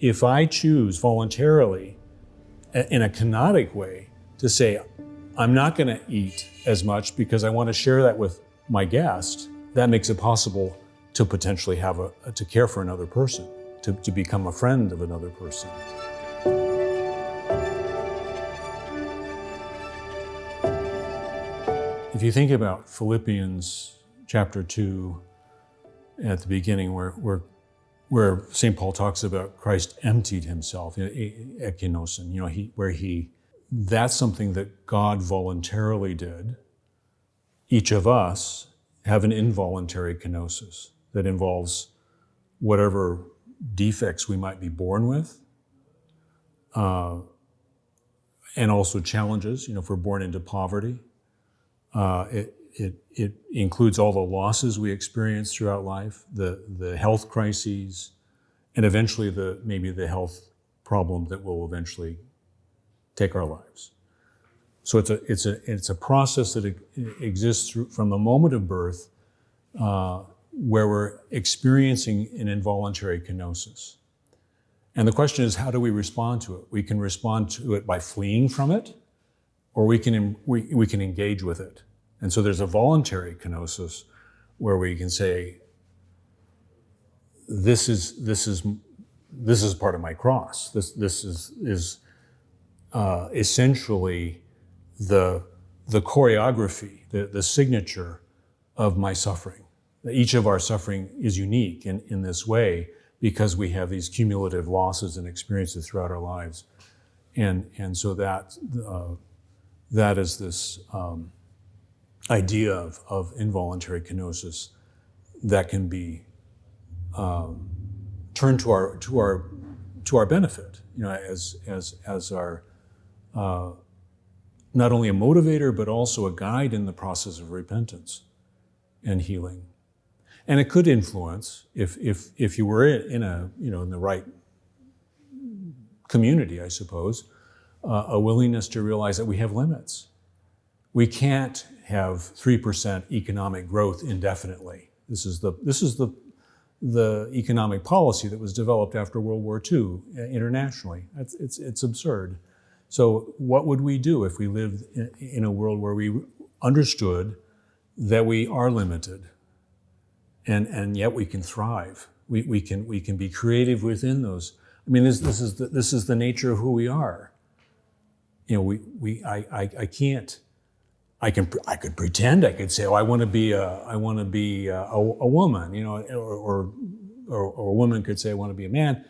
If I choose voluntarily, in a kenotic way, to say, I'm not going to eat as much because I want to share that with my guest, that makes it possible to potentially to care for another person, to become a friend of another person. If you think about Philippians chapter 2 at the beginning, where St. Paul talks about Christ emptied himself, kenosis, that's something that God voluntarily did. Each of us have an involuntary kenosis that involves whatever defects we might be born with, and also challenges. If we're born into poverty, it includes all the losses we experience throughout life, the health crises, and eventually maybe the health problem that will eventually take our lives. So it's a process that exists from the moment of birth, where we're experiencing an involuntary kenosis. And the question is, how do we respond to it? We can respond to it by fleeing from it, or we can engage with it. And so there's a voluntary kenosis where we can say, this is part of my cross. This is essentially the choreography, the signature of my suffering. Each of our suffering is unique in this way because we have these cumulative losses and experiences throughout our lives. And so that is this idea of involuntary kenosis that can be turned to our benefit, as our not only a motivator but also a guide in the process of repentance and healing. And it could influence, if you were in the right community, I suppose, a willingness to realize that we have limits. We can't have 3% economic growth indefinitely. This is the economic policy that was developed after World War II internationally. It's absurd. So what would we do if we lived in a world where we understood that we are limited, and yet we can thrive? We can be creative within those. I mean, this is the nature of who we are. I could pretend. I could say, I want to be a woman, or a woman could say, I want to be a man.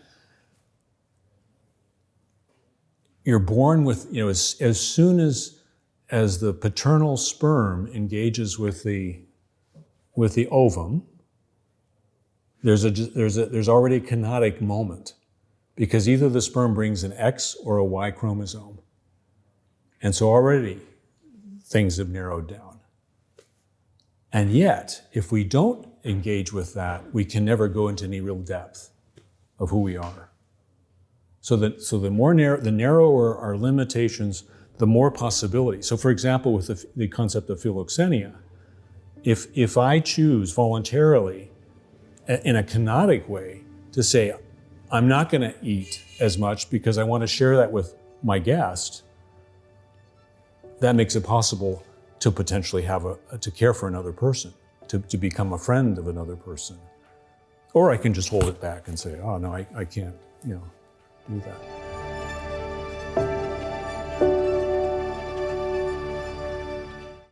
You're born with, as soon as the paternal sperm engages with the ovum, there's already a kenotic moment, because either the sperm brings an X or a Y chromosome, and so already things have narrowed down. And yet, if we don't engage with that, we can never go into any real depth of who we are. So the narrower our limitations, the more possibility. So for example, with the concept of philoxenia, if I choose voluntarily, in a kenotic way, to say, I'm not going to eat as much because I want to share that with my guest, that makes it possible to potentially to care for another person, to become a friend of another person. Or I can just hold it back and say, oh no, I can't, do that.